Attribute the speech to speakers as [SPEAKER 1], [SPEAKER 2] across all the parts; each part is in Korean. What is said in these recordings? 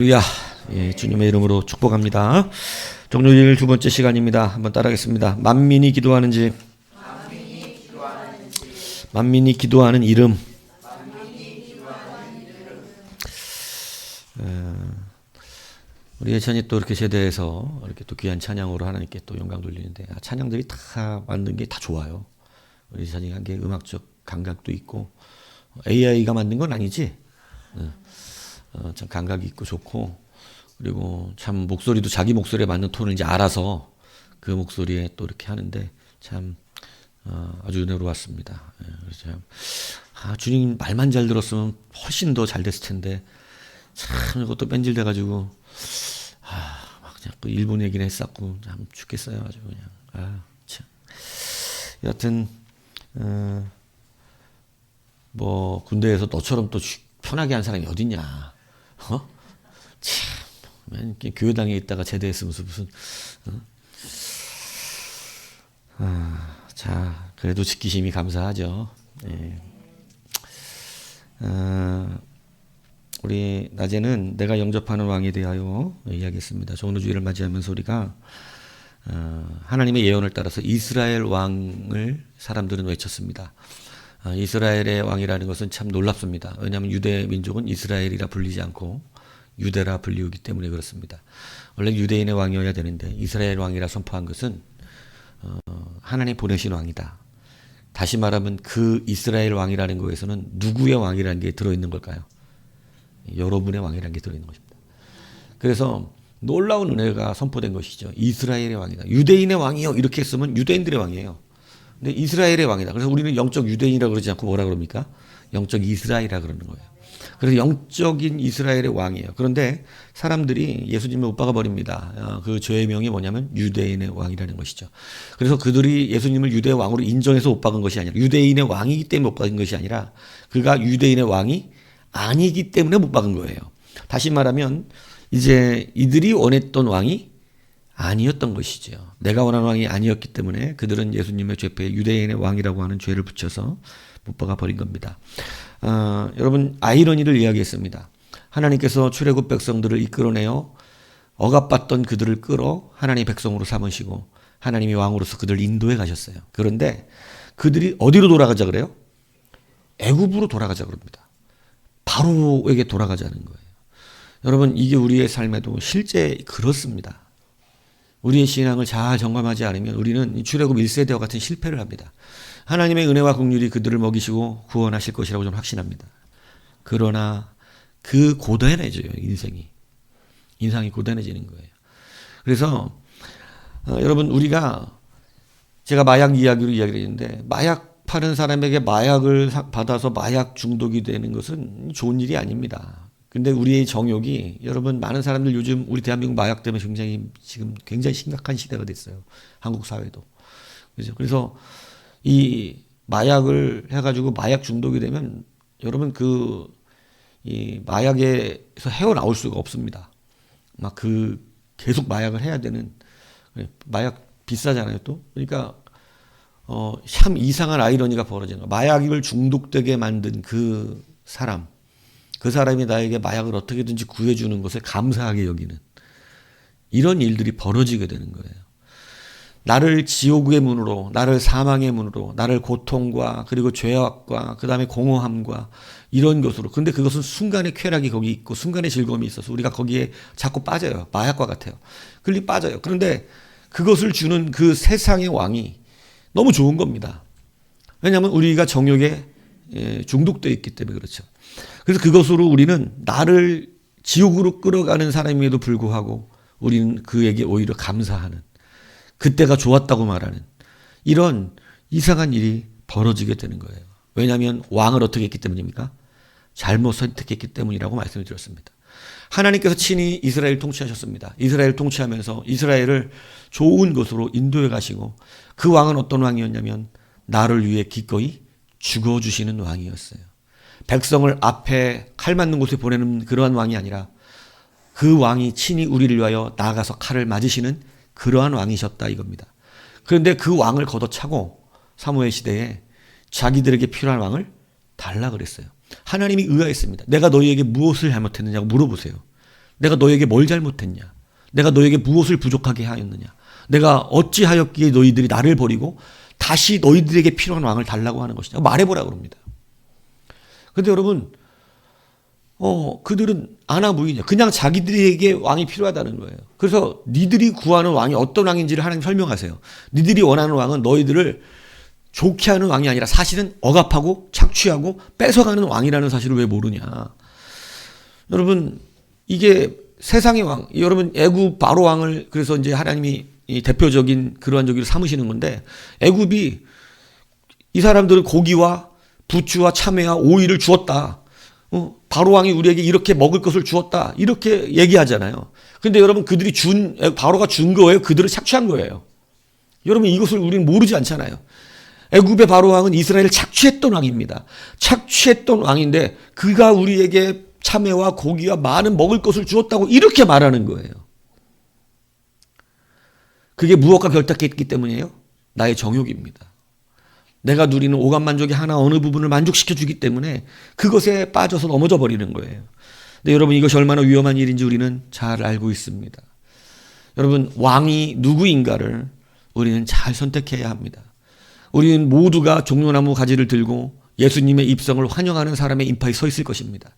[SPEAKER 1] 할렐루야. 예, 주님의 이름으로 축복합니다. 종료일 두 번째 시간입니다. 한번 따라하겠습니다. 만민이 기도하는 집, 만민이 기도하는 이름. 우리 예찬이 또 이렇게 세대에서 이렇게 또 귀한 찬양으로 하나님께 또 영광 돌리는데, 찬양들이 다 만든 게 다 좋아요. 우리 예찬이가 한 게 음악적 감각도 있고, AI가 만든 건 아니지. 참 감각이 있고 좋고, 그리고 참 목소리도 자기 목소리에 맞는 톤을 이제 알아서 그 목소리에 또 이렇게 하는데 참 아주 은혜로웠습니다. 그래서 참 주님 말만 잘 들었으면 훨씬 더 잘 됐을 텐데 참 이것도 뺀질돼가지고 막 그냥 또 일본 얘기를 했었고 참 죽겠어요. 아주 그냥 참. 여하튼 뭐 군대에서 너처럼 또 편하게 한 사람이 어딨냐. 참, 교회당에 있다가 제대했으면서 무슨, 자, 그래도 지키심이 감사하죠. 예. 우리 낮에는 내가 영접하는 왕에 대하여 이야기했습니다. 종료주의를 맞이하면서 우리가 하나님의 예언을 따라서 이스라엘 왕을 사람들은 외쳤습니다. 이스라엘의 왕이라는 것은 참 놀랍습니다. 왜냐하면 유대 민족은 이스라엘이라 불리지 않고 유대라 불리우기 때문에 그렇습니다. 원래 유대인의 왕이어야 되는데 이스라엘 왕이라 선포한 것은 하나님 보내신 왕이다. 다시 말하면 그 이스라엘 왕이라는 것에서는 누구의 왕이라는 게 들어있는 걸까요? 여러분의 왕이라는 게 들어있는 것입니다. 그래서 놀라운 은혜가 선포된 것이죠. 이스라엘의 왕이다. 유대인의 왕이요 이렇게 했으면 유대인들의 왕이에요. 근데 이스라엘의 왕이다. 그래서 우리는 영적 유대인이라고 그러지 않고 뭐라 그럽니까? 영적 이스라엘이라 그러는 거예요. 그래서 영적인 이스라엘의 왕이에요. 그런데 사람들이 예수님을 못 박아버립니다. 그 죄의 명이 뭐냐면 유대인의 왕이라는 것이죠. 그래서 그들이 예수님을 유대의 왕으로 인정해서 못 박은 것이 아니라 유대인의 왕이기 때문에 못 박은 것이 아니라 그가 유대인의 왕이 아니기 때문에 못 박은 거예요. 다시 말하면 이제 이들이 원했던 왕이 아니었던 것이죠. 내가 원하는 왕이 아니었기 때문에 그들은 예수님의 죄패에 유대인의 왕이라고 하는 죄를 붙여서 못 박아 버린 겁니다. 여러분 아이러니를 이야기했습니다. 하나님께서 출애굽 백성들을 이끌어내어 억압받던 그들을 끌어 하나님의 백성으로 삼으시고 하나님이 왕으로서 그들을 인도해 가셨어요. 그런데 그들이 어디로 돌아가자 그래요? 애굽으로 돌아가자 그럽니다. 바로에게 돌아가자는 거예요. 여러분 이게 우리의 삶에도 실제 그렇습니다. 우리의 신앙을 잘 점검하지 않으면 우리는 출애굽 1세대와 같은 실패를 합니다. 하나님의 은혜와 긍휼이 그들을 먹이시고 구원하실 것이라고 저는 확신합니다. 그러나 그 고단해져요. 인상이 고단해지는 거예요. 그래서 여러분 우리가 제가 마약 이야기로 이야기를 했는데 마약 파는 사람에게 마약을 받아서 마약 중독이 되는 것은 좋은 일이 아닙니다. 근데 우리의 정욕이 여러분 많은 사람들 요즘 우리 대한민국 마약 때문에 굉장히 심각한 시대가 됐어요. 한국 사회도. 그죠? 그래서 이 마약을 해가지고 마약 중독이 되면 여러분 이 마약에서 헤어나올 수가 없습니다. 계속 마약을 해야 되는 마약 비싸잖아요 또. 그러니까 참 이상한 아이러니가 벌어지는 거예요. 마약을 중독되게 만든 그 사람이 나에게 마약을 어떻게든지 구해주는 것에 감사하게 여기는 이런 일들이 벌어지게 되는 거예요. 나를 지옥의 문으로, 나를 사망의 문으로, 나를 고통과 그리고 죄악과 그 다음에 공허함과 이런 것으로. 근데 그것은 순간의 쾌락이 거기 있고 순간의 즐거움이 있어서 우리가 거기에 자꾸 빠져요. 마약과 같아요. 그리 빠져요. 그런데 그것을 주는 그 세상의 왕이 너무 좋은 겁니다. 왜냐하면 우리가 정욕에 중독되어 있기 때문에 그렇죠. 그래서 그것으로 우리는 나를 지옥으로 끌어가는 사람임에도 불구하고 우리는 그에게 오히려 감사하는 그때가 좋았다고 말하는 이런 이상한 일이 벌어지게 되는 거예요. 왜냐하면 왕을 어떻게 했기 때문입니까? 잘못 선택했기 때문이라고 말씀을 드렸습니다. 하나님께서 친히 이스라엘 통치하셨습니다. 이스라엘 통치하면서 이스라엘을 좋은 곳으로 인도해 가시고 그 왕은 어떤 왕이었냐면 나를 위해 기꺼이 죽어주시는 왕이었어요. 백성을 앞에 칼 맞는 곳에 보내는 그러한 왕이 아니라 그 왕이 친히 우리를 위하여 나아가서 칼을 맞으시는 그러한 왕이셨다 이겁니다. 그런데 그 왕을 걷어차고 사무엘 시대에 자기들에게 필요한 왕을 달라 그랬어요. 하나님이 의아했습니다. 내가 너희에게 무엇을 잘못했느냐고 물어보세요. 내가 너에게 뭘 잘못했냐? 내가 너에게 무엇을 부족하게 하였느냐? 내가 어찌하였기에 너희들이 나를 버리고 다시 너희들에게 필요한 왕을 달라고 하는 것이냐? 말해보라고 합니다. 근데 여러분, 그들은 아나무인이야. 그냥 자기들에게 왕이 필요하다는 거예요. 그래서 니들이 구하는 왕이 어떤 왕인지를 하나님 설명하세요. 니들이 원하는 왕은 너희들을 좋게 하는 왕이 아니라 사실은 억압하고 착취하고 뺏어가는 왕이라는 사실을 왜 모르냐. 여러분, 이게 세상의 왕, 여러분 애굽 바로 왕을 그래서 이제 하나님이 이 대표적인 그러한 저기를 삼으시는 건데, 애굽이 이 사람들은 고기와 부추와 참외와 오이를 주었다. 바로 왕이 우리에게 이렇게 먹을 것을 주었다. 이렇게 얘기하잖아요. 근데 여러분, 그들이 바로가 준 거예요? 그들을 착취한 거예요? 여러분, 이것을 우리는 모르지 않잖아요. 애굽의 바로 왕은 이스라엘을 착취했던 왕입니다. 착취했던 왕인데 그가 우리에게 참외와 고기와 많은 먹을 것을 주었다고 이렇게 말하는 거예요. 그게 무엇과 결탁했기 때문이에요? 나의 정욕입니다. 내가 누리는 오감만족의 하나 어느 부분을 만족시켜주기 때문에 그것에 빠져서 넘어져 버리는 거예요. 근데 여러분, 이것이 얼마나 위험한 일인지 우리는 잘 알고 있습니다. 여러분, 왕이 누구인가를 우리는 잘 선택해야 합니다. 우리는 모두가 종려나무 가지를 들고 예수님의 입성을 환영하는 사람의 인파에 서 있을 것입니다.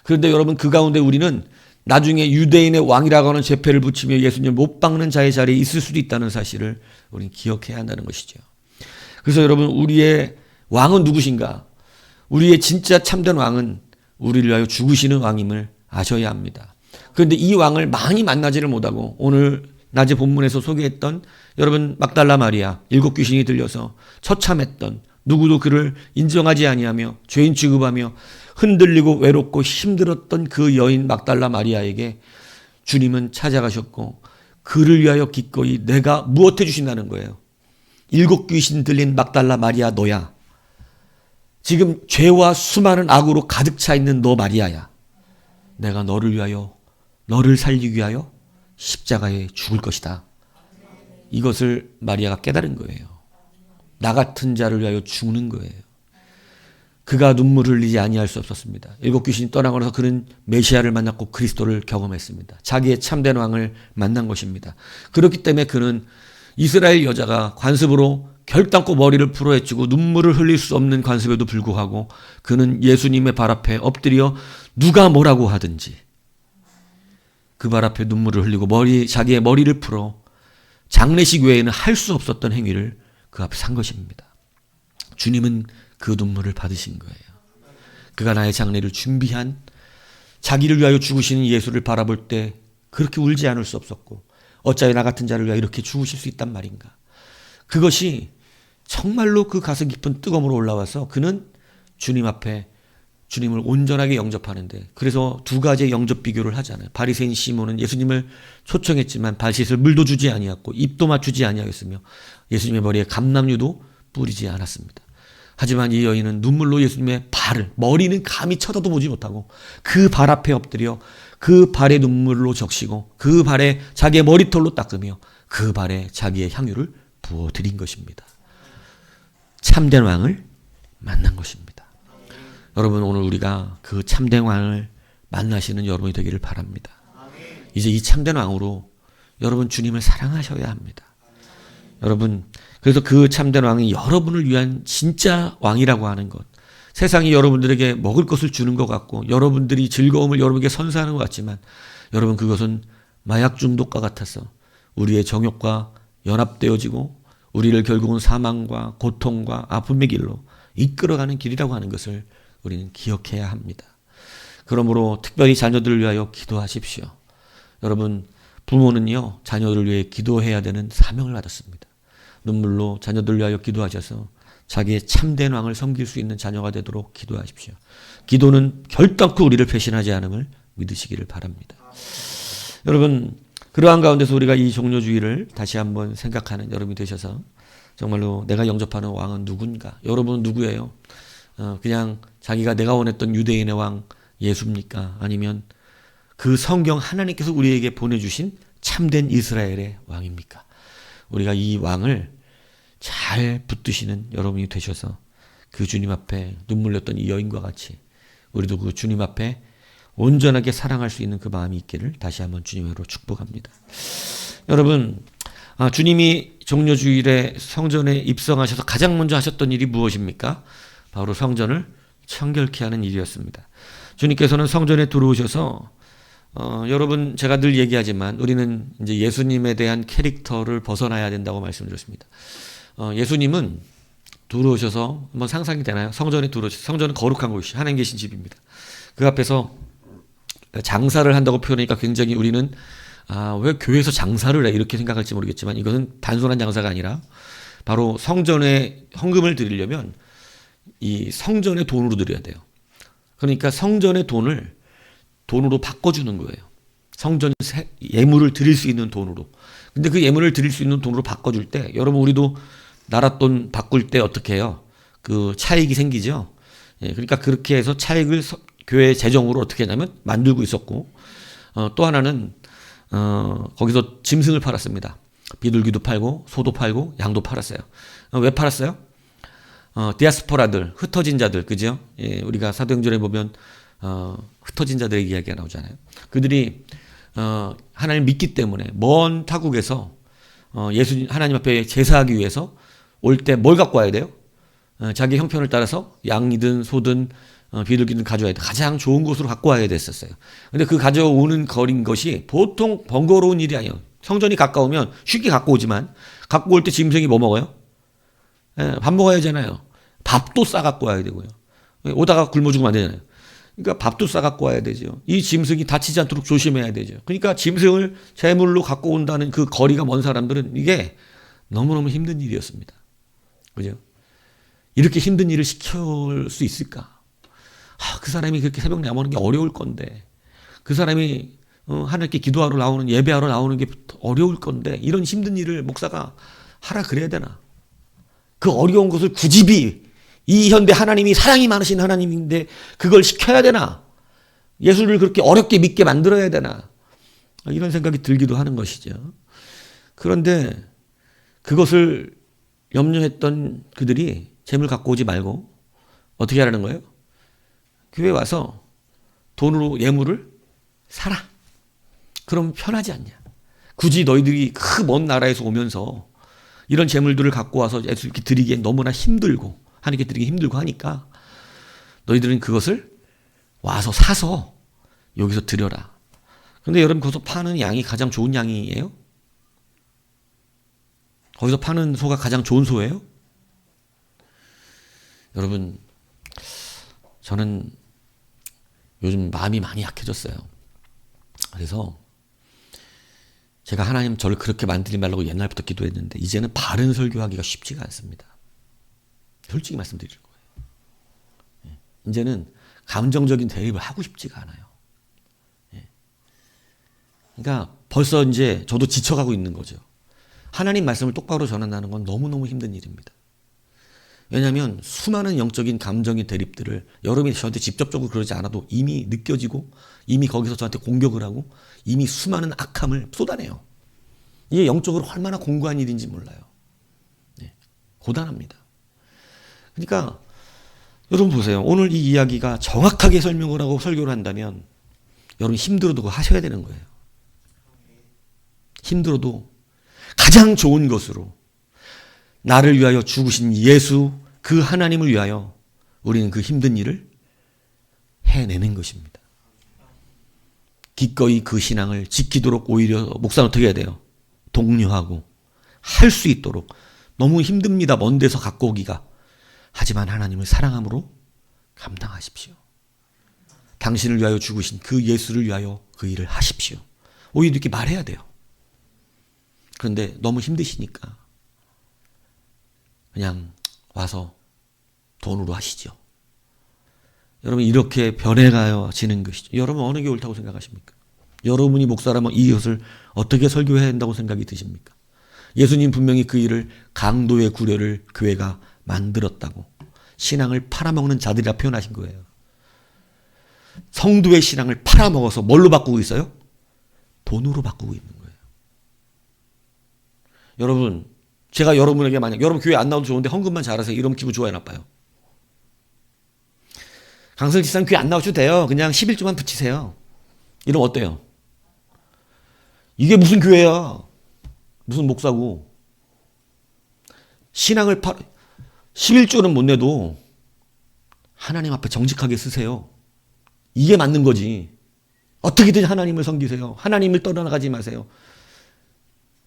[SPEAKER 1] 그런데 여러분, 그 가운데 우리는 나중에 유대인의 왕이라고 하는 제패를 붙이며 예수님을 못 박는 자의 자리에 있을 수도 있다는 사실을 우리는 기억해야 한다는 것이죠. 그래서 여러분, 우리의 왕은 누구신가? 우리의 진짜 참된 왕은 우리를 위하여 죽으시는 왕임을 아셔야 합니다. 그런데 이 왕을 많이 만나지를 못하고 오늘 낮에 본문에서 소개했던 여러분 막달라 마리아, 7 귀신이 들려서 처참했던, 누구도 그를 인정하지 아니하며 죄인 취급하며 흔들리고 외롭고 힘들었던 그 여인 막달라 마리아에게 주님은 찾아가셨고 그를 위하여 기꺼이 내가 무엇 해주신다는 거예요. 7 귀신 들린 막달라 마리아 너야. 지금 죄와 수많은 악으로 가득 차 있는 너 마리아야. 내가 너를 위하여, 너를 살리기 위하여 십자가에 죽을 것이다. 이것을 마리아가 깨달은 거예요. 나 같은 자를 위하여 죽는 거예요. 그가 눈물을 흘리지 아니할 수 없었습니다. 7 귀신이 떠나고 나서 그는 메시아를 만났고 그리스도를 경험했습니다. 자기의 참된 왕을 만난 것입니다. 그렇기 때문에 그는 이스라엘 여자가 관습으로 결단코 머리를 풀어헤치고 눈물을 흘릴 수 없는 관습에도 불구하고 그는 예수님의 발 앞에 엎드려 누가 뭐라고 하든지 그 발 앞에 눈물을 흘리고 자기의 머리를 풀어 장례식 외에는 할 수 없었던 행위를 그 앞에 산 것입니다. 주님은 그 눈물을 받으신 거예요. 그가 나의 장례를 준비한 자기를 위하여 죽으시는 예수를 바라볼 때 그렇게 울지 않을 수 없었고 어찌하여 나 같은 자를 위하여 이렇게 죽으실 수 있단 말인가. 그것이 정말로 그 가슴 깊은 뜨거움으로 올라와서 그는 주님 앞에 주님을 온전하게 영접하는데, 그래서 2가지의 영접 비교를 하잖아요. 바리새인 시몬은 예수님을 초청했지만 발 씻을 물도 주지 아니했고 입도 맞추지 아니하였으며 예수님의 머리에 감람류도 뿌리지 않았습니다. 하지만 이 여인은 눈물로 예수님의 발을, 머리는 감히 쳐다도 보지 못하고 그 발 앞에 엎드려 그 발에 눈물로 적시고 그 발에 자기의 머리털로 닦으며 그 발에 자기의 향유를 부어드린 것입니다. 참된 왕을 만난 것입니다. 여러분, 오늘 우리가 그 참된 왕을 만나시는 여러분이 되기를 바랍니다. 이제 이 참된 왕으로 여러분 주님을 사랑하셔야 합니다. 여러분, 그래서 그 참된 왕이 여러분을 위한 진짜 왕이라고 하는 것, 세상이 여러분들에게 먹을 것을 주는 것 같고 여러분들이 즐거움을 여러분에게 선사하는 것 같지만 여러분, 그것은 마약 중독과 같아서 우리의 정욕과 연합되어지고 우리를 결국은 사망과 고통과 아픔의 길로 이끌어가는 길이라고 하는 것을 우리는 기억해야 합니다. 그러므로 특별히 자녀들을 위하여 기도하십시오. 여러분, 부모는요, 자녀들을 위해 기도해야 되는 사명을 받았습니다. 눈물로 자녀들을 위하여 기도하셔서 자기의 참된 왕을 섬길 수 있는 자녀가 되도록 기도하십시오. 기도는 결단코 우리를 배신하지 않음을 믿으시기를 바랍니다. 여러분, 그러한 가운데서 우리가 이 종료주의를 다시 한번 생각하는 여러분이 되셔서 정말로 내가 영접하는 왕은 누군가? 여러분은 누구예요? 그냥 자기가 내가 원했던 유대인의 왕 예수입니까? 아니면 그 성경 하나님께서 우리에게 보내주신 참된 이스라엘의 왕입니까? 우리가 이 왕을 잘 붙드시는 여러분이 되셔서 그 주님 앞에 눈물 흘렸던 이 여인과 같이 우리도 그 주님 앞에 온전하게 사랑할 수 있는 그 마음이 있기를 다시 한번 주님으로 축복합니다. 여러분, 주님이 종려주일에 성전에 입성하셔서 가장 먼저 하셨던 일이 무엇입니까? 바로 성전을 청결케 하는 일이었습니다. 주님께서는 성전에 들어오셔서 여러분, 제가 늘 얘기하지만 우리는 이제 예수님에 대한 캐릭터를 벗어나야 된다고 말씀드렸습니다. 예수님은 들어오셔서 한번 상상이 되나요? 성전에 들어오셔서, 성전은 거룩한 곳이 하나님 계신 집입니다. 그 앞에서 장사를 한다고 표현하니까 굉장히 우리는 왜 교회에서 장사를 해? 이렇게 생각할지 모르겠지만 이것은 단순한 장사가 아니라 바로 성전에 헌금을 드리려면 이 성전의 돈으로 드려야 돼요. 그러니까 성전의 돈으로 바꿔주는 거예요. 성전 예물을 드릴 수 있는 돈으로. 근데 그 예물을 드릴 수 있는 돈으로 바꿔줄 때 여러분 우리도 나라 돈 바꿀 때 어떻게 해요? 그 차익이 생기죠. 예, 그러니까 그렇게 해서 차익을 교회 재정으로 어떻게 했냐면 만들고 있었고 또 하나는 거기서 짐승을 팔았습니다. 비둘기도 팔고 소도 팔고 양도 팔았어요. 왜 팔았어요? 디아스포라들, 흩어진 자들, 그죠? 예, 우리가 사도행전에 보면 흩어진 자들의 이야기가 나오잖아요. 그들이 하나님 믿기 때문에 먼 타국에서 하나님 앞에 제사하기 위해서 올 때 뭘 갖고 와야 돼요? 자기 형편을 따라서 양이든 소든 비둘기든 가져와야 돼. 가장 좋은 곳으로 갖고 와야 됐었어요. 근데 그 가져오는 거린 것이 보통 번거로운 일이 아니에요. 성전이 가까우면 쉽게 갖고 오지만 갖고 올 때 짐승이 뭐 먹어요? 밥 먹어야 하잖아요. 밥도 싸 갖고 와야 되고요. 오다가 굶어 죽으면 안 되잖아요. 그러니까 밥도 싸 갖고 와야 되죠. 이 짐승이 다치지 않도록 조심해야 되죠. 그러니까 짐승을 제물로 갖고 온다는 그 거리가 먼 사람들은 이게 너무너무 힘든 일이었습니다. 그죠? 이렇게 힘든 일을 시킬 수 있을까? 그 사람이 그렇게 새벽 나오는 게 어려울 건데, 그 사람이 하나님께 기도하러 나오는, 예배하러 나오는 게 어려울 건데, 이런 힘든 일을 목사가 하라 그래야 되나? 그 어려운 것을 굳이 이 현대 하나님이 사랑이 많으신 하나님인데 그걸 시켜야 되나? 예수를 그렇게 어렵게 믿게 만들어야 되나? 이런 생각이 들기도 하는 것이죠. 그런데 그것을 염려했던 그들이 재물 갖고 오지 말고 어떻게 하라는 거예요? 교회 와서 돈으로 예물을 사라. 그럼 편하지 않냐? 굳이 너희들이 그 먼 나라에서 오면서 이런 재물들을 갖고 와서 예수님께 드리기엔 너무나 힘들고 하나님께 드리기 힘들고 하니까 너희들은 그것을 와서 사서 여기서 드려라. 근데 여러분 거기서 파는 양이 가장 좋은 양이에요? 거기서 파는 소가 가장 좋은 소예요? 여러분, 저는 요즘 마음이 많이 약해졌어요. 그래서 제가 하나님 저를 그렇게 만들지 말라고 옛날부터 기도했는데 이제는 바른 설교하기가 쉽지가 않습니다. 솔직히 말씀드릴 거예요. 이제는 감정적인 대립을 하고 싶지가 않아요. 그러니까 벌써 이제 저도 지쳐가고 있는 거죠. 하나님 말씀을 똑바로 전한다는 건 너무너무 힘든 일입니다. 왜냐하면 수많은 영적인 감정의 대립들을 여러분이 저한테 직접적으로 그러지 않아도 이미 느껴지고 이미 거기서 저한테 공격을 하고 이미 수많은 악함을 쏟아내요. 이게 영적으로 얼마나 공고한 일인지 몰라요. 고단합니다. 그러니까 여러분 보세요. 오늘 이 이야기가 정확하게 설명을 하고 설교를 한다면 여러분 힘들어도 그거 하셔야 되는 거예요. 힘들어도 가장 좋은 것으로 나를 위하여 죽으신 예수 그 하나님을 위하여 우리는 그 힘든 일을 해내는 것입니다. 기꺼이 그 신앙을 지키도록 오히려 목사는 어떻게 해야 돼요? 독려하고 할 수 있도록. 너무 힘듭니다. 먼 데서 갖고 오기가. 하지만 하나님을 사랑함으로 감당하십시오. 당신을 위하여 죽으신 그 예수를 위하여 그 일을 하십시오. 오히려 이렇게 말해야 돼요. 그런데 너무 힘드시니까 그냥 와서 돈으로 하시죠. 여러분 이렇게 변해가지는 것이죠. 여러분 어느 게 옳다고 생각하십니까? 여러분이 목사라면 이것을 어떻게 설교해야 한다고 생각이 드십니까? 예수님 분명히 그 일을 강도의 구려를 교회가 만들었다고 신앙을 팔아먹는 자들이라 표현하신 거예요. 성도의 신앙을 팔아먹어서 뭘로 바꾸고 있어요? 돈으로 바꾸고 있는 거예요. 여러분 제가 여러분에게 만약 여러분 교회 안 나와도 좋은데 헌금만 잘하세요. 이러면 기분 좋아요 나빠요? 강성일 집사님 교회 안 나오셔도 돼요. 그냥 11조만 붙이세요. 이러면 어때요? 이게 무슨 교회야? 무슨 목사고? 신앙을 11조는 못 내도 하나님 앞에 정직하게 쓰세요. 이게 맞는 거지. 어떻게든 하나님을 섬기세요. 하나님을 떠나가지 마세요.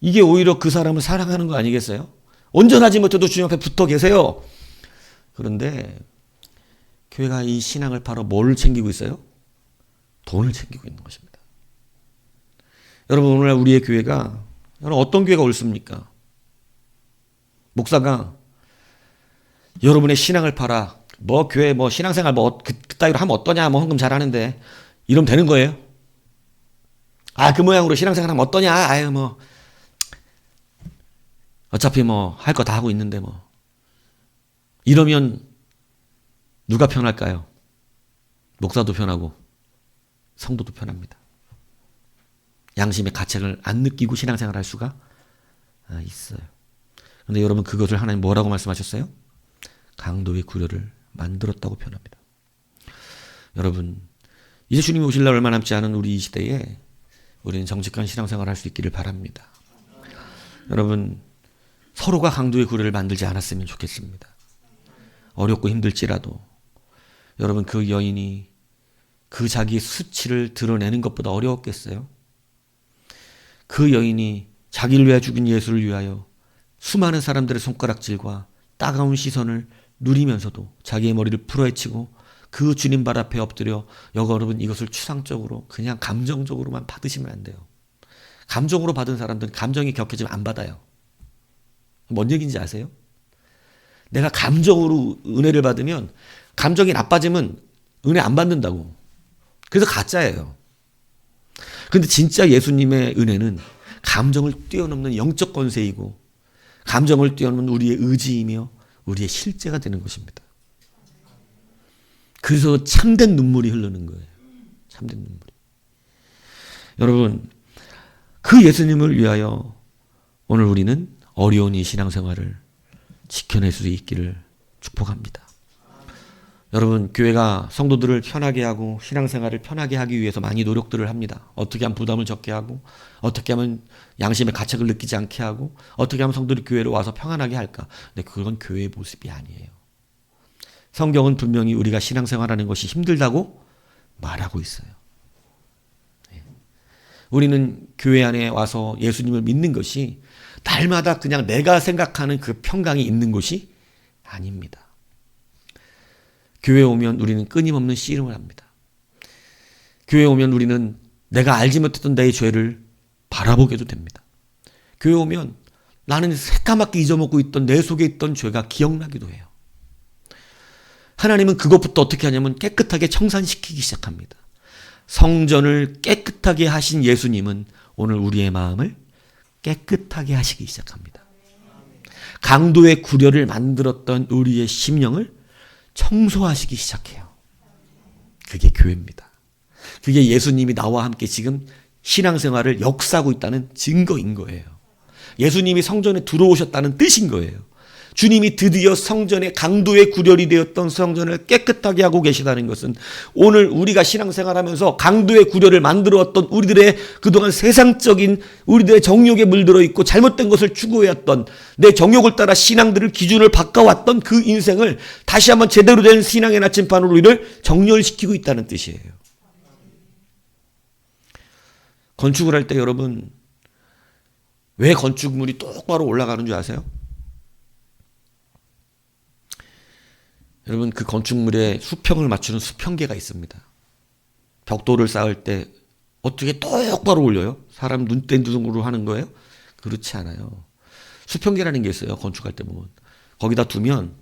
[SPEAKER 1] 이게 오히려 그 사람을 사랑하는 거 아니겠어요? 온전하지 못해도 주님 앞에 붙어 계세요. 그런데 교회가 이 신앙을 팔아 뭘 챙기고 있어요? 돈을 챙기고 있는 것입니다. 여러분, 오늘날 우리의 교회가, 여러분 어떤 교회가 옳습니까? 목사가 여러분의 신앙을 팔아 교회 신앙생활 그따위로 하면 어떠냐, 헌금 잘하는데 이러면 되는 거예요? 그 모양으로 신앙생활 하면 어떠냐, 어차피 할 거 다 하고 있는데 이러면 누가 편할까요? 목사도 편하고 성도도 편합니다. 양심의 가책을 안 느끼고 신앙생활 할 수가 있어요. 그런데 여러분, 그것을 하나님 뭐라고 말씀하셨어요? 강도의 구려를 만들었다고 표현합니다. 여러분, 이제 주님이 오실 날 얼마 남지 않은 우리 이 시대에 우리는 정직한 신앙생활을 할 수 있기를 바랍니다. 여러분, 서로가 강도의 구려를 만들지 않았으면 좋겠습니다. 어렵고 힘들지라도 여러분, 그 여인이 그 자기의 수치를 드러내는 것보다 어려웠겠어요? 그 여인이 자기를 위하여 죽은 예수를 위하여 수많은 사람들의 손가락질과 따가운 시선을 누리면서도 자기의 머리를 풀어헤치고 그 주님 발 앞에 엎드려, 여러분 이것을 추상적으로 그냥 감정적으로만 받으시면 안 돼요. 감정으로 받은 사람들은 감정이 격해지면 안 받아요. 뭔 얘기인지 아세요? 내가 감정으로 은혜를 받으면 감정이 나빠지면 은혜 안 받는다고. 그래서 가짜예요. 그런데 진짜 예수님의 은혜는 감정을 뛰어넘는 영적 권세이고 감정을 뛰어넘는 우리의 의지이며 우리의 실제가 되는 것입니다. 그래서 참된 눈물이 흐르는 거예요. 참된 눈물이. 여러분, 그 예수님을 위하여 오늘 우리는 어려운 이 신앙생활을 지켜낼 수 있기를 축복합니다. 여러분, 교회가 성도들을 편하게 하고 신앙생활을 편하게 하기 위해서 많이 노력들을 합니다. 어떻게 하면 부담을 적게 하고, 어떻게 하면 양심의 가책을 느끼지 않게 하고, 어떻게 하면 성도들이 교회로 와서 평안하게 할까. 근데 그건 교회의 모습이 아니에요. 성경은 분명히 우리가 신앙생활하는 것이 힘들다고 말하고 있어요. 우리는 교회 안에 와서 예수님을 믿는 것이 날마다 그냥 내가 생각하는 그 평강이 있는 것이 아닙니다. 교회에 오면 우리는 끊임없는 씨름을 합니다. 교회에 오면 우리는 내가 알지 못했던 내 죄를 바라보게도 됩니다. 교회에 오면 나는 새까맣게 잊어먹고 있던 내 속에 있던 죄가 기억나기도 해요. 하나님은 그것부터 어떻게 하냐면 깨끗하게 청산시키기 시작합니다. 성전을 깨끗하게 하신 예수님은 오늘 우리의 마음을 깨끗하게 하시기 시작합니다. 강도의 구려를 만들었던 우리의 심령을 청소하시기 시작해요. 그게 교회입니다. 그게 예수님이 나와 함께 지금 신앙생활을 역사하고 있다는 증거인 거예요. 예수님이 성전에 들어오셨다는 뜻인 거예요. 주님이 드디어 성전의 강도의 구렬이 되었던 성전을 깨끗하게 하고 계시다는 것은 오늘 우리가 신앙생활하면서 강도의 구렬을 만들어왔던 우리들의 그동안 세상적인 우리들의 정욕에 물들어 있고 잘못된 것을 추구해왔던 내 정욕을 따라 신앙들을 기준을 바꿔왔던 그 인생을 다시 한번 제대로 된 신앙의 나침반으로 우리를 정렬시키고 있다는 뜻이에요. 건축을 할 때 여러분, 왜 건축물이 똑바로 올라가는 줄 아세요? 여러분, 그 건축물에 수평을 맞추는 수평계가 있습니다. 벽돌을 쌓을 때 어떻게 똑바로 올려요? 사람 눈뜬 눈으로 하는 거예요? 그렇지 않아요. 수평계라는 게 있어요. 건축할 때 보면. 거기다 두면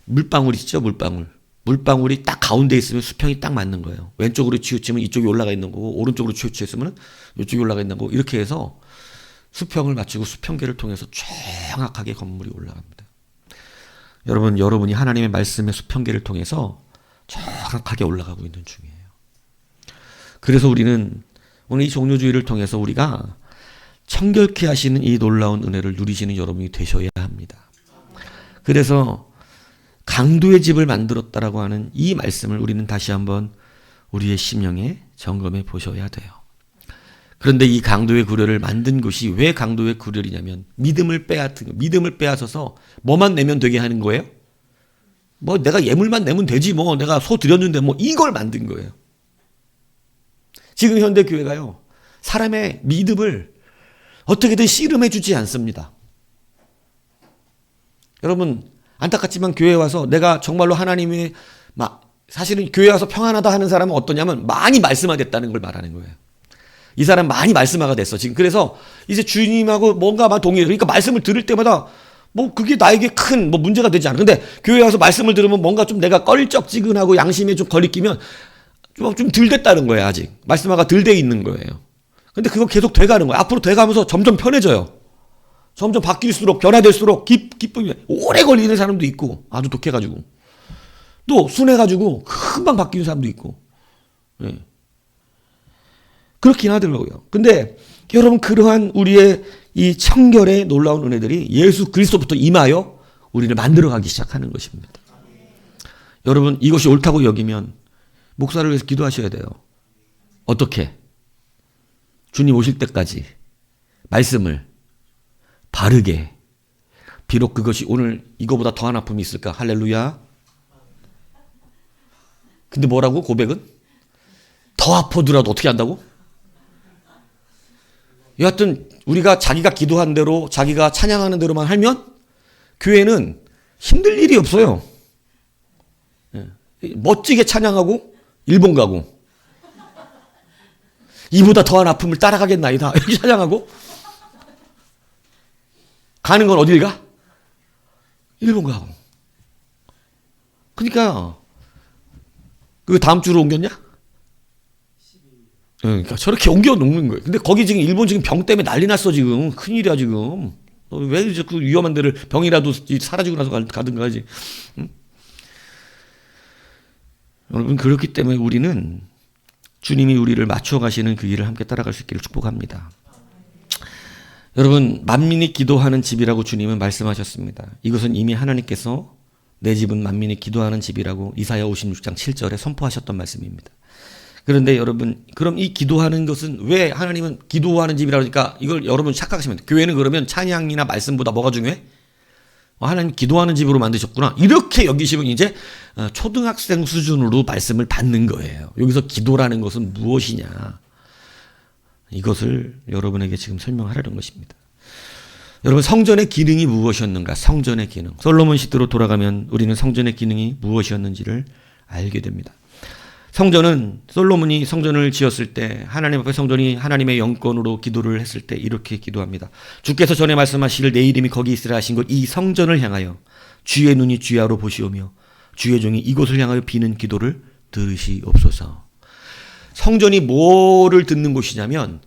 [SPEAKER 1] 물방울 있죠? 물방울. 물방울이 딱 가운데 있으면 수평이 딱 맞는 거예요. 왼쪽으로 치우치면 이쪽이 올라가 있는 거고, 오른쪽으로 치우치면 이쪽이 올라가 있는 거고, 이렇게 해서 수평을 맞추고 수평계를 통해서 정확하게 건물이 올라갑니다. 여러분, 여러분이 하나님의 말씀의 수평계를 통해서 정확하게 올라가고 있는 중이에요. 그래서 우리는 오늘 이 종료주의를 통해서 우리가 청결케 하시는 이 놀라운 은혜를 누리시는 여러분이 되셔야 합니다. 그래서 강도의 집을 만들었다라고 하는 이 말씀을 우리는 다시 한번 우리의 심령에 점검해 보셔야 돼요. 그런데 이 강도의 구려를 만든 것이 왜 강도의 구려이냐면 믿음을 빼앗아서 뭐만 내면 되게 하는 거예요? 뭐 내가 예물만 내면 되지, 뭐 내가 소 드렸는데 뭐 이걸 만든 거예요. 지금 현대 교회가요, 사람의 믿음을 어떻게든 씨름해 주지 않습니다. 여러분, 안타깝지만 교회에 와서 내가 정말로 하나님의 사실은 교회에 와서 평안하다 하는 사람은 어떠냐면 많이 말씀화 됐다는 걸 말하는 거예요. 이 사람 많이 말씀화가 됐어 지금. 그래서 이제 주님하고 뭔가 막 동의해. 그러니까 말씀을 들을 때마다 뭐 그게 나에게 큰 뭐 문제가 되지 않아. 근데 교회에 와서 말씀을 들으면 뭔가 좀 내가 껄쩍지근하고 양심에 좀 걸리끼면 좀 덜 됐다는 거예요. 아직 말씀화가 덜 돼 있는 거예요. 근데 그거 계속 돼가는 거예요. 앞으로 돼가면서 점점 편해져요. 점점 바뀔수록, 변화될수록 기쁨이 오래 걸리는 사람도 있고, 아주 독해가지고 또 순해가지고 금방 바뀌는 사람도 있고, 예. 그렇긴 하더라고요. 근데 여러분, 그러한 우리의 이 청결의 놀라운 은혜들이 예수 그리스도부터 임하여 우리를 만들어가기 시작하는 것입니다. 여러분, 이것이 옳다고 여기면 목사를 위해서 기도하셔야 돼요. 어떻게? 주님 오실 때까지 말씀을 바르게, 비록 그것이 오늘 이거보다 더한 아픔이 있을까? 할렐루야. 근데 뭐라고? 고백은? 더 아파더라도 어떻게 한다고? 여하튼 우리가 자기가 기도한 대로, 자기가 찬양하는 대로만 하면 교회는 힘들 일이 없어요. 멋지게 찬양하고 일본 가고, 이보다 더한 아픔을 따라가겠나이다 이렇게 찬양하고, 가는 건 어딜 가? 일본 가고. 그러니까 그 다음 주로 옮겼냐? 그러니까 저렇게 옮겨 놓는 거예요. 근데 거기 지금 일본 지금 병 때문에 난리 났어 지금. 큰일이야 지금. 왜 이제 그 위험한 데를, 병이라도 사라지고 나서 가든가 하지. 응? 여러분, 그렇기 때문에 우리는 주님이 우리를 맞춰가시는 그 일을 함께 따라갈 수 있기를 축복합니다. 여러분, 만민이 기도하는 집이라고 주님은 말씀하셨습니다. 이것은 이미 하나님께서 내 집은 만민이 기도하는 집이라고 이사야 56장 7절에 선포하셨던 말씀입니다. 그런데 여러분, 그럼 이 기도하는 것은 왜 하나님은 기도하는 집이라고 하니까 이걸 여러분 착각하시면 돼요. 교회는 그러면 찬양이나 말씀보다 뭐가 중요해? 하나님 기도하는 집으로 만드셨구나, 이렇게 여기시면 이제 초등학생 수준으로 말씀을 받는 거예요. 여기서 기도라는 것은 무엇이냐, 이것을 여러분에게 지금 설명하려는 것입니다. 여러분, 성전의 기능이 무엇이었는가? 성전의 기능. 솔로몬 시대로 돌아가면 우리는 성전의 기능이 무엇이었는지를 알게 됩니다. 성전은, 솔로몬이 성전을 지었을 때 하나님 앞에 성전이 하나님의 영권으로 기도를 했을 때 이렇게 기도합니다. 주께서 전에 말씀하시기를 내 이름이 거기 있으라 하신 것, 이 성전을 향하여 주의 눈이 주야로 보시오며 주의 종이 이곳을 향하여 비는 기도를 들으시옵소서. 성전이 뭐를 듣는 곳이냐면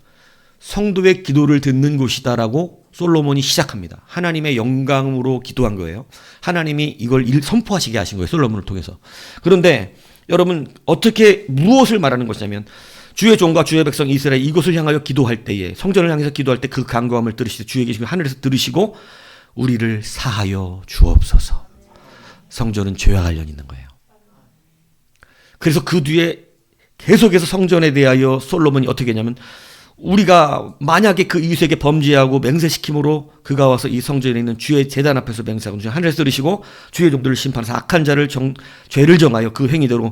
[SPEAKER 1] 성도의 기도를 듣는 곳이다라고 솔로몬이 시작합니다. 하나님의 영광으로 기도한 거예요. 하나님이 이걸 선포하시게 하신 거예요, 솔로몬을 통해서. 그런데 여러분, 어떻게, 무엇을 말하는 것이냐면 주의 종과 주의 백성 이스라엘 이곳을 향하여 기도할 때에, 성전을 향해서 기도할 때 그 간구함을 들으시되 주의 계시고 하늘에서 들으시고 우리를 사하여 주옵소서. 성전은 죄와 관련이 있는 거예요. 그래서 그 뒤에 계속해서 성전에 대하여 솔로몬이 어떻게 했냐면, 우리가 만약에 그 이웃에게 범죄하고 맹세시킴으로 그가 와서 이 성전에 있는 주의 제단 앞에서 맹세하고 하늘에서 들으시고 주의 종들을 심판하사 악한 자를 죄를 정하여 그 행위대로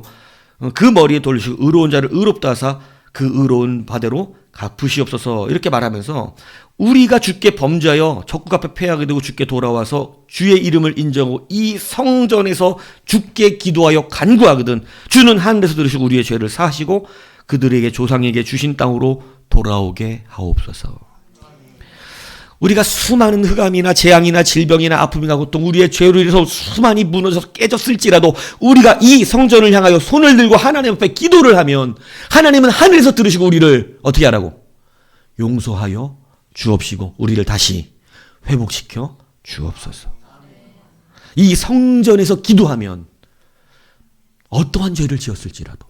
[SPEAKER 1] 그 머리에 돌리시고 의로운 자를 의롭다 하사 그 의로운 바대로 갚으시옵소서, 이렇게 말하면서 우리가 주께 범죄하여 적국 앞에 패하게 되고 주께 돌아와서 주의 이름을 인정하고 이 성전에서 주께 기도하여 간구하거든 주는 하늘에서 들으시고 우리의 죄를 사하시고 그들에게 조상에게 주신 땅으로 돌아오게 하옵소서. 우리가 수많은 흑암이나 재앙이나 질병이나 아픔이나 고통, 우리의 죄로 인해서 수많이 무너져서 깨졌을지라도 우리가 이 성전을 향하여 손을 들고 하나님 앞에 기도를 하면 하나님은 하늘에서 들으시고 우리를 어떻게 하라고? 용서하여 주옵시고 우리를 다시 회복시켜 주옵소서. 이 성전에서 기도하면 어떠한 죄를 지었을지라도,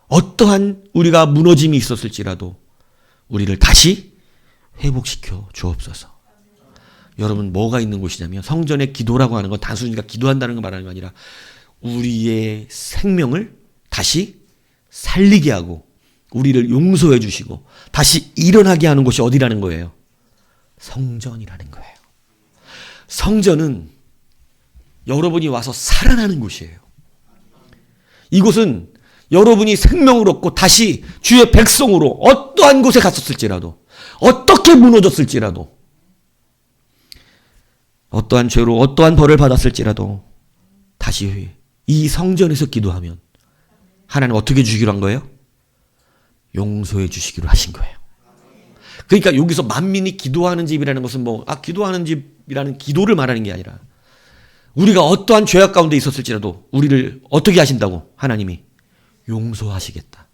[SPEAKER 1] 어떠한 우리가 무너짐이 있었을지라도 우리를 다시 회복시켜 주옵소서. 여러분 뭐가 있는 곳이냐면 성전의 기도라고 하는 건 단순히 기도한다는 거 말하는 거 아니라 우리의 생명을 다시 살리게 하고 우리를 용서해 주시고 다시 일어나게 하는 곳이 어디라는 거예요? 성전이라는 거예요. 성전은 여러분이 와서 살아나는 곳이에요. 이곳은 여러분이 생명을 얻고 다시 주의 백성으로 어떠한 곳에 갔었을지라도 어떻게 무너졌을지라도 어떠한 죄로 어떠한 벌을 받았을지라도 다시 이 성전에서 기도하면 하나님 어떻게 주기로 한 거예요? 용서해 주시기로 하신 거예요. 그러니까 여기서 만민이 기도하는 집이라는 것은 기도하는 집이라는 기도를 말하는 게 아니라 우리가 어떠한 죄악 가운데 있었을지라도 우리를 어떻게 하신다고? 하나님이 용서하시겠다.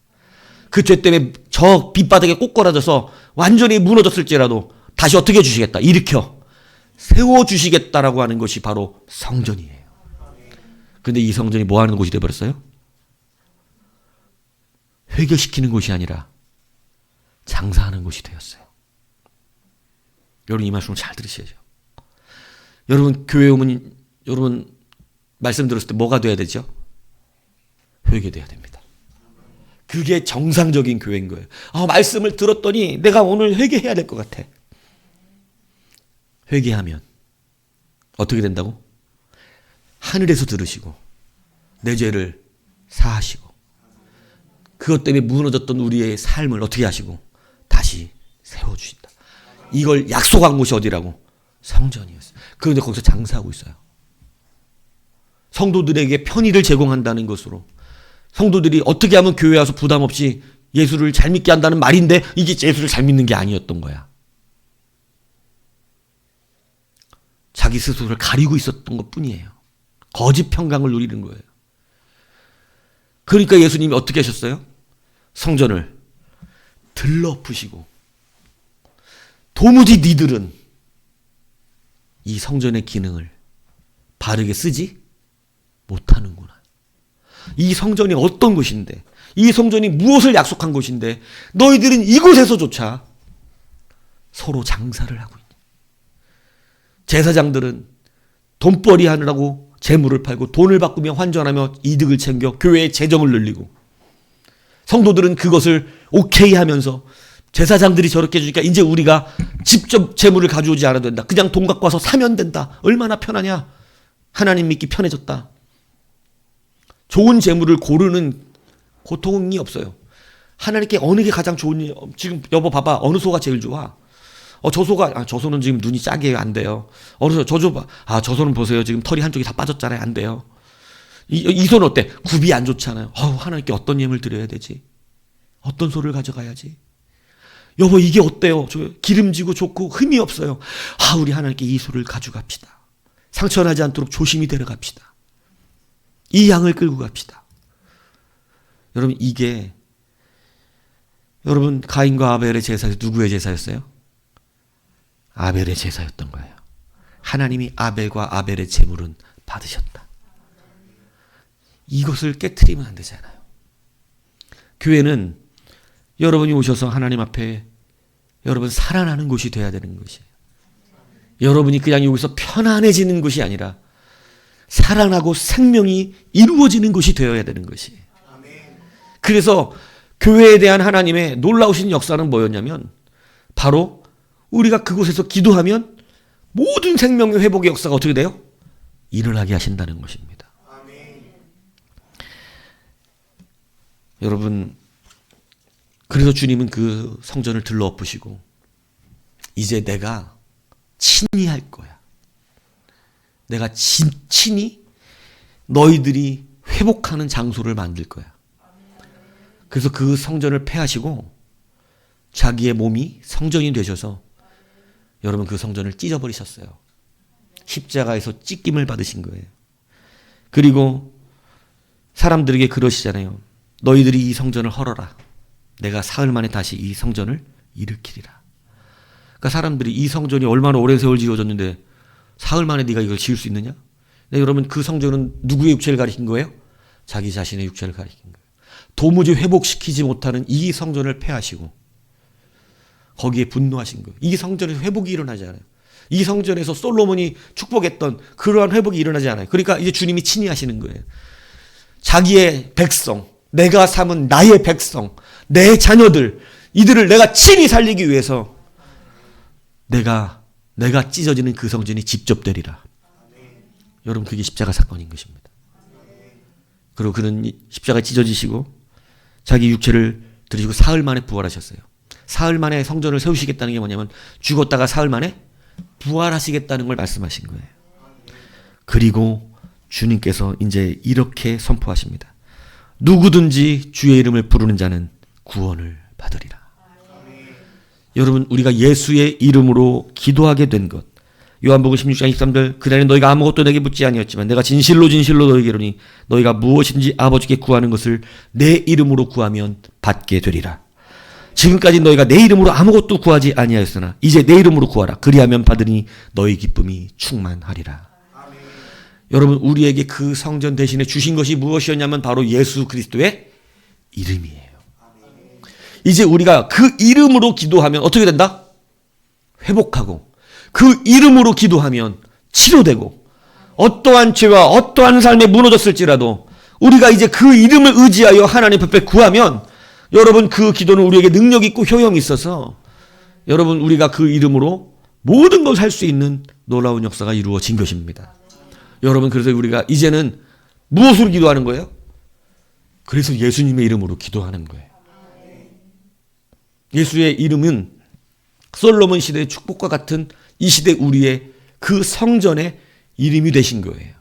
[SPEAKER 1] 그 죄 때문에 저 빗바닥에 꼬꾸라져서 완전히 무너졌을지라도 다시 어떻게 해주시겠다. 일으켜 세워주시겠다라고 하는 것이 바로 성전이에요. 그런데 이 성전이 뭐 하는 곳이 되어버렸어요? 회개시키는 곳이 아니라 장사하는 곳이 되었어요. 여러분 이 말씀을 잘 들으셔야죠. 여러분 교회 오면 여러분 말씀 들었을 때 뭐가 돼야 되죠? 회개돼야 됩니다. 그게 정상적인 교회인 거예요. 말씀을 들었더니 내가 오늘 회개해야 될 것 같아. 회개하면 어떻게 된다고? 하늘에서 들으시고 내 죄를 사하시고 그것 때문에 무너졌던 우리의 삶을 어떻게 하시고 다시 세워주신다. 이걸 약속한 곳이 어디라고? 성전이었어요. 그런데 거기서 장사하고 있어요. 성도들에게 편의를 제공한다는 것으로 성도들이 어떻게 하면 교회 와서 부담 없이 예수를 잘 믿게 한다는 말인데 이게 예수를 잘 믿는 게 아니었던 거야. 자기 스스로를 가리고 있었던 것뿐이에요. 거짓 평강을 누리는 거예요. 그러니까 예수님이 어떻게 하셨어요? 성전을 들러푸시고 도무지 니들은 이 성전의 기능을 바르게 쓰지 못하는구나. 이 성전이 어떤 곳인데 이 성전이 무엇을 약속한 곳인데 너희들은 이곳에서조차 서로 장사를 하고 있냐. 제사장들은 돈벌이 하느라고 재물을 팔고 돈을 바꾸며 환전하며 이득을 챙겨 교회의 재정을 늘리고 성도들은 그것을 오케이 하면서 제사장들이 저렇게 해주니까 이제 우리가 직접 재물을 가져오지 않아도 된다. 그냥 돈 갖고 와서 사면 된다. 얼마나 편하냐. 하나님 믿기 편해졌다. 좋은 재물을 고르는 고통이 없어요. 하나님께 어느 게 가장 좋은 일, 지금 여보 봐봐. 어느 소가 제일 좋아? 저 소가, 저 소는 지금 눈이 짜게 안 돼요. 어느 소, 저 소는 보세요. 지금 털이 한쪽이 다 빠졌잖아요. 안 돼요. 이 소는 어때? 굽이 안 좋잖아요. 하나님께 어떤 예물 드려야 되지? 어떤 소를 가져가야지? 여보 이게 어때요? 기름지고 좋고 흠이 없어요. 우리 하나님께 이 소를 가져갑시다. 상처나지 않도록 조심히 데려갑시다. 이 양을 끌고 갑시다. 여러분 이게 여러분 가인과 아벨의 제사에서 누구의 제사였어요? 아벨의 제사였던 거예요. 하나님이 아벨과 아벨의 제물은 받으셨다. 이것을 깨트리면 안 되잖아요. 교회는 여러분이 오셔서 하나님 앞에 여러분 살아나는 곳이 돼야 되는 것이에요. 여러분이 그냥 여기서 편안해지는 것이 아니라 살아나고 생명이 이루어지는 것이 되어야 되는 것이에요. 그래서 교회에 대한 하나님의 놀라우신 역사는 뭐였냐면 바로 우리가 그곳에서 기도하면 모든 생명의 회복의 역사가 어떻게 돼요? 일어나게 하신다는 것입니다. 여러분 그래서 주님은 그 성전을 들러엎으시고 이제 내가 친히 할 거야. 내가 친히 너희들이 회복하는 장소를 만들 거야. 그래서 그 성전을 폐하시고 자기의 몸이 성전이 되셔서 여러분 그 성전을 찢어버리셨어요. 십자가에서 찢김을 받으신 거예요. 그리고 사람들에게 그러시잖아요. 너희들이 이 성전을 헐어라. 내가 사흘 만에 다시 이 성전을 일으키리라. 그러니까 사람들이 이 성전이 얼마나 오랜 세월 지어졌는데 사흘 만에 네가 이걸 지을 수 있느냐? 네, 여러분 그 성전은 누구의 육체를 가리킨 거예요? 자기 자신의 육체를 가리킨 거예요. 도무지 회복시키지 못하는 이 성전을 폐하시고 거기에 분노하신 거예요. 이 성전에서 회복이 일어나지 않아요. 이 성전에서 솔로몬이 축복했던 그러한 회복이 일어나지 않아요. 그러니까 이제 주님이 친히 하시는 거예요. 자기의 백성, 내가 삼은 나의 백성, 내 자녀들, 이들을 내가 친히 살리기 위해서 내가 찢어지는 그 성전이 직접 되리라. 여러분, 그게 십자가 사건인 것입니다. 그리고 그는 십자가에 찢어지시고 자기 육체를 드리시고 사흘 만에 부활하셨어요. 사흘 만에 성전을 세우시겠다는 게 뭐냐면 죽었다가 사흘 만에 부활하시겠다는 걸 말씀하신 거예요. 그리고 주님께서 이제 이렇게 선포하십니다. 누구든지 주의 이름을 부르는 자는 구원을 받으리라. 여러분, 우리가 예수의 이름으로 기도하게 된 것, 요한복음 16장 23절, 그날에 너희가 아무것도 내게 묻지 아니었지만 내가 진실로 너희에게 이르노니 너희가 무엇인지 아버지께 구하는 것을 내 이름으로 구하면 받게 되리라. 지금까지 너희가 내 이름으로 아무것도 구하지 아니하였으나 이제 내 이름으로 구하라. 그리하면 받으니 너희 기쁨이 충만하리라. 아멘. 여러분, 우리에게 그 성전 대신에 주신 것이 무엇이었냐면 바로 예수 그리스도의 이름이에요. 아멘. 이제 우리가 그 이름으로 기도하면 어떻게 된다? 회복하고, 그 이름으로 기도하면 치료되고, 어떠한 죄와 어떠한 삶에 무너졌을지라도 우리가 이제 그 이름을 의지하여 하나님 앞에 구하면 여러분, 그 기도는 우리에게 능력 있고 효용이 있어서 여러분, 우리가 그 이름으로 모든 것을 할 수 있는 놀라운 역사가 이루어진 것입니다. 여러분, 그래서 우리가 이제는 무엇으로 기도하는 거예요? 그래서 예수님의 이름으로 기도하는 거예요. 예수의 이름은 솔로몬 시대의 축복과 같은 이 시대 우리의 그 성전의 이름이 되신 거예요.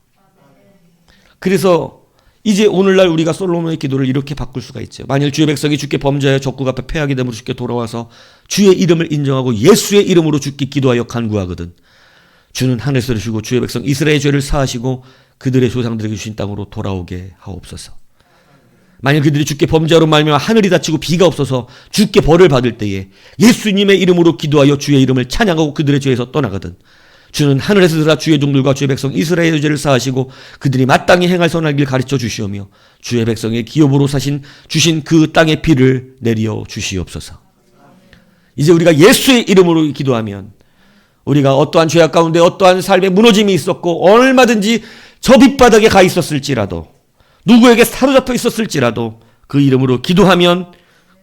[SPEAKER 1] 그래서 이제 오늘날 우리가 솔로몬의 기도를 이렇게 바꿀 수가 있죠. 만일 주의 백성이 주께 범죄하여 적국 앞에 패하게 되므로 주께 돌아와서 주의 이름을 인정하고 예수의 이름으로 주께 기도하여 간구하거든 주는 하늘에서 들으시고 주의 백성 이스라엘의 죄를 사하시고 그들의 조상들에게 주신 땅으로 돌아오게 하옵소서. 만일 그들이 주께 범죄하로 말미암아 하늘이 닫히고 비가 없어서 주께 벌을 받을 때에 예수님의 이름으로 기도하여 주의 이름을 찬양하고 그들의 죄에서 떠나거든 주는 하늘에서 들어 주의 종들과 주의 백성 이스라엘의 죄를 사하시고 그들이 마땅히 행할 선할 길 가르쳐 주시오며 주의 백성의 기업으로 주신 그 땅의 피를 내려 주시옵소서. 이제 우리가 예수의 이름으로 기도하면 우리가 어떠한 죄악 가운데 어떠한 삶에 무너짐이 있었고 얼마든지 저 밑바닥에 가 있었을지라도 누구에게 사로잡혀 있었을지라도 그 이름으로 기도하면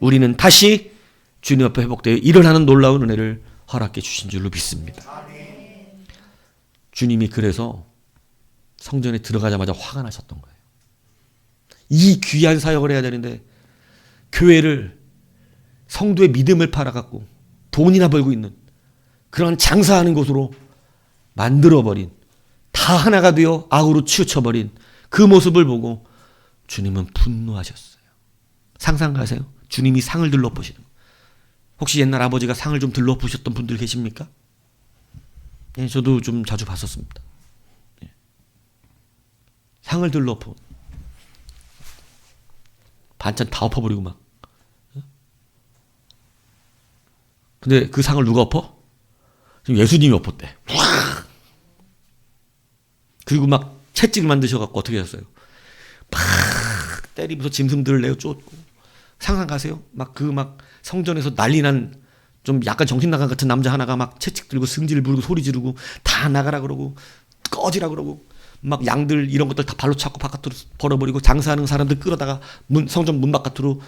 [SPEAKER 1] 우리는 다시 주님 앞에 회복되어 일어나는 놀라운 은혜를 허락해 주신 줄로 믿습니다. 주님이 그래서 성전에 들어가자마자 화가 나셨던 거예요. 이 귀한 사역을 해야 되는데 교회를 성도의 믿음을 팔아갖고 돈이나 벌고 있는 그런 장사하는 곳으로 만들어버린, 다 하나가 되어 악으로 치우쳐버린 그 모습을 보고 주님은 분노하셨어요. 상상가세요? 주님이 상을 들러보시는 거. 혹시 옛날 아버지가 상을 좀 들러보셨던 분들 계십니까? 예, 저도 좀 자주 봤었습니다. 예. 상을 들러보 반찬 다 엎어버리고 막. 근데 그 상을 누가 엎어? 지금 예수님이 엎었대. 그리고 막 채찍을 만드셔갖고 어떻게 하셨어요? 막 때리면서 짐승들을 내어 쫓고. 상상 가세요? 막 성전에서 난리난 좀 약간 정신 나간 같은 남자 하나가 막 채찍 들고 승질 부르고 소리 지르고 다 나가라 그러고 꺼지라 그러고 막 양들 이런 것들 다 발로 차고 바깥으로 벌어버리고 장사하는 사람들 끌어다가 성전 문 바깥으로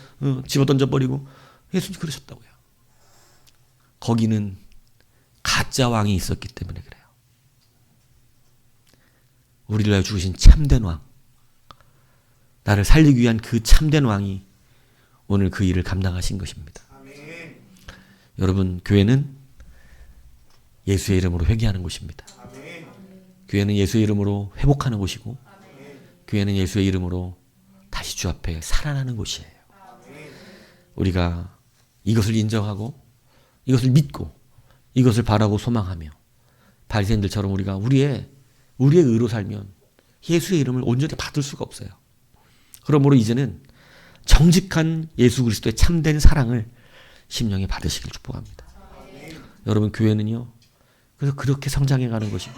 [SPEAKER 1] 집어던져버리고 예수님 그러셨다고요. 거기는 가짜 왕이 있었기 때문에 그래요. 우리를 위하여 죽으신 참된 왕, 나를 살리기 위한 그 참된 왕이 오늘 그 일을 감당하신 것입니다. 아멘. 여러분, 교회는 예수의 이름으로 회개하는 곳입니다. 아멘. 교회는 예수의 이름으로 회복하는 곳이고 아멘. 교회는 예수의 이름으로 다시 주 앞에 살아나는 곳이에요. 아멘. 우리가 이것을 인정하고 이것을 믿고 이것을 바라고 소망하며 바리새인들처럼 우리가 우리의 의로 살면 예수의 이름을 온전히 받을 수가 없어요. 그러므로 이제는 정직한 예수 그리스도의 참된 사랑을 심령에 받으시길 축복합니다. 여러분, 교회는요, 그래서 그렇게 성장해가는 것이고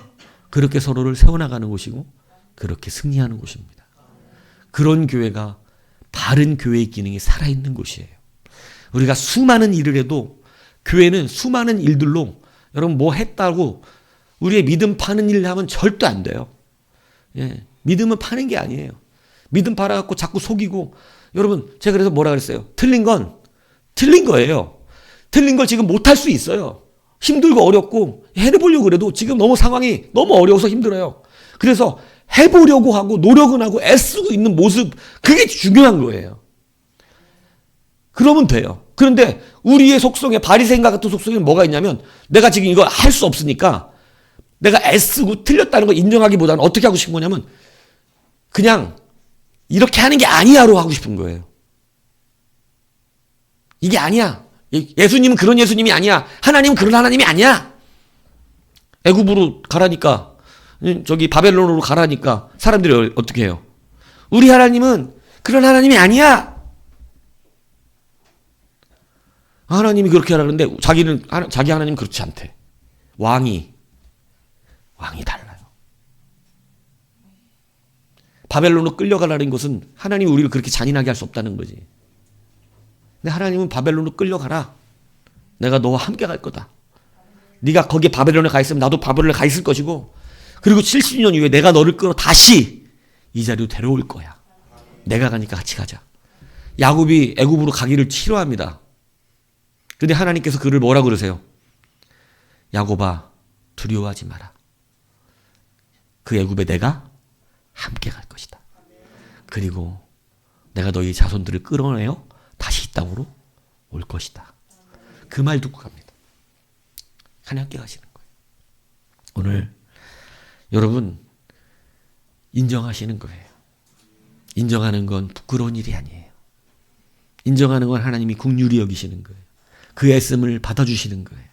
[SPEAKER 1] 그렇게 서로를 세워나가는 곳이고 그렇게 승리하는 곳입니다. 그런 교회가 바른 교회의 기능이 살아있는 곳이에요. 우리가 수많은 일을 해도 교회는 수많은 일들로 여러분 뭐 했다고 우리의 믿음 파는 일을 하면 절대 안 돼요. 예, 믿음은 파는 게 아니에요. 믿음 팔아갖고 자꾸 속이고, 여러분, 제가 그래서 뭐라 그랬어요? 틀린 건 틀린 거예요. 틀린 걸 지금 못할 수 있어요. 힘들고 어렵고 해보려고 그래도 지금 너무 상황이 너무 어려워서 힘들어요. 그래서 해보려고 하고 노력은 하고 애쓰고 있는 모습, 그게 중요한 거예요. 그러면 돼요. 그런데 우리의 속성에, 바리새인과 같은 속성에 뭐가 있냐면, 내가 지금 이거 할 수 없으니까 내가 애쓰고 틀렸다는 걸 인정하기보다는 어떻게 하고 싶은 거냐면, 그냥 이렇게 하는 게 아니야로 하고 싶은 거예요. 이게 아니야. 예수님은 그런 예수님이 아니야. 하나님은 그런 하나님이 아니야. 애굽으로 가라니까, 저기 바벨론으로 가라니까 사람들이 어떻게 해요? 우리 하나님은 그런 하나님이 아니야. 하나님이 그렇게 하라는데 자기 하나님은 그렇지 않대. 왕이 달라요. 바벨론으로 끌려가라는 것은 하나님이 우리를 그렇게 잔인하게 할 수 없다는 거지. 근데 하나님은 바벨론으로 끌려가라. 내가 너와 함께 갈 거다. 네가 거기에 바벨론에 가 있으면 나도 바벨론에 가 있을 것이고, 그리고 70년 이후에 내가 너를 끌어 다시 이 자리로 데려올 거야. 내가 가니까 같이 가자. 야곱이 애굽으로 가기를 싫어합니다. 근데 하나님께서 그를 뭐라 그러세요? 야곱아, 두려워하지 마라. 그 애굽에 내가 함께 갈 것이다. 그리고 내가 너희 자손들을 끌어내어 다시 이 땅으로 올 것이다. 그 말 듣고 갑니다. 하나님 함께 가시는 거예요. 오늘 여러분 인정하시는 거예요. 인정하는 건 부끄러운 일이 아니에요. 인정하는 건 하나님이 긍휼히 여기시는 거예요. 그 애씀을 받아주시는 거예요.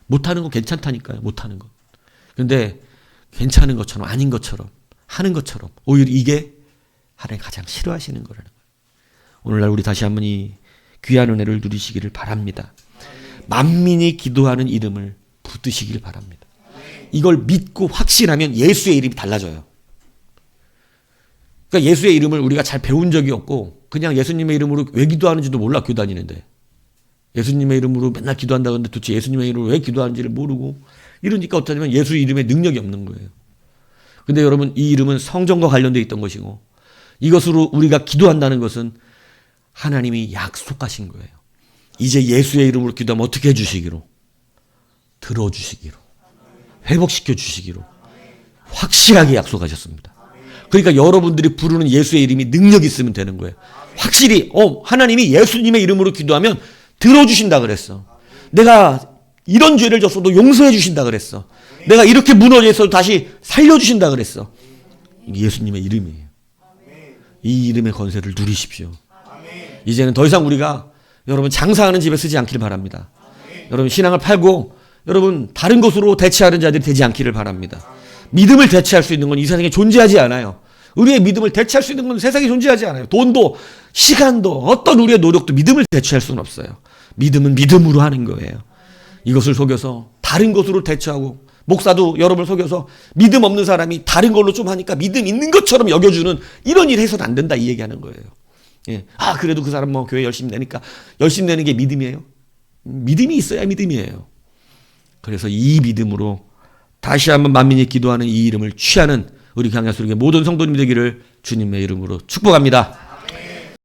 [SPEAKER 1] 못하는 거 괜찮다니까요. 못하는 거. 그런데 괜찮은 것처럼 아닌 것처럼 하는 것처럼 오히려 이게 하나님 가장 싫어하시는 거라는 거예요. 오늘날 우리 다시 한번 이 귀한 은혜를 누리시기를 바랍니다. 만민이 기도하는 이름을 붙드시기를 바랍니다. 이걸 믿고 확신하면 예수의 이름이 달라져요. 그러니까 예수의 이름을 우리가 잘 배운 적이 없고 그냥 예수님의 이름으로 왜 기도하는지도 몰라 교회 다니는데, 예수님의 이름으로 맨날 기도한다는데 도대체 예수님의 이름으로 왜 기도하는지를 모르고 이러니까 어쩌면 예수 이름에 능력이 없는 거예요. 근데 여러분, 이 이름은 성전과 관련되어 있던 것이고 이것으로 우리가 기도한다는 것은 하나님이 약속하신 거예요. 이제 예수의 이름으로 기도하면 어떻게 해주시기로? 들어주시기로, 회복시켜 주시기로 확실하게 약속하셨습니다. 그러니까 여러분들이 부르는 예수의 이름이 능력이 있으면 되는 거예요. 확실히 하나님이 예수님의 이름으로 기도하면 들어주신다 그랬어. 내가 이런 죄를 졌어도 용서해 주신다 그랬어. 내가 이렇게 무너져 있어도 다시 살려주신다 그랬어. 예수님의 이름이에요. 이 이름의 권세를 누리십시오. 이제는 더 이상 우리가 여러분 장사하는 집에 쓰지 않기를 바랍니다. 여러분 신앙을 팔고 여러분 다른 것으로 대체하는 자들이 되지 않기를 바랍니다. 믿음을 대체할 수 있는 건 이 세상에 존재하지 않아요. 우리의 믿음을 대체할 수 있는 건 세상에 존재하지 않아요. 돈도 시간도 어떤 우리의 노력도 믿음을 대체할 수는 없어요. 믿음은 믿음으로 하는 거예요. 이것을 속여서 다른 것으로 대체하고, 목사도 여러분을 속여서 믿음 없는 사람이 다른 걸로 좀 하니까 믿음 있는 것처럼 여겨주는 이런 일 해서는 안 된다, 이 얘기하는 거예요. 예. 그래도 그 사람 뭐 교회 열심히 내니까, 열심히 내는 게 믿음이에요? 믿음이 있어야 믿음이에요. 그래서 이 믿음으로 다시 한번 만민이 기도하는 이 이름을 취하는 우리 강야수리의 모든 성도님 되기를 주님의 이름으로 축복합니다.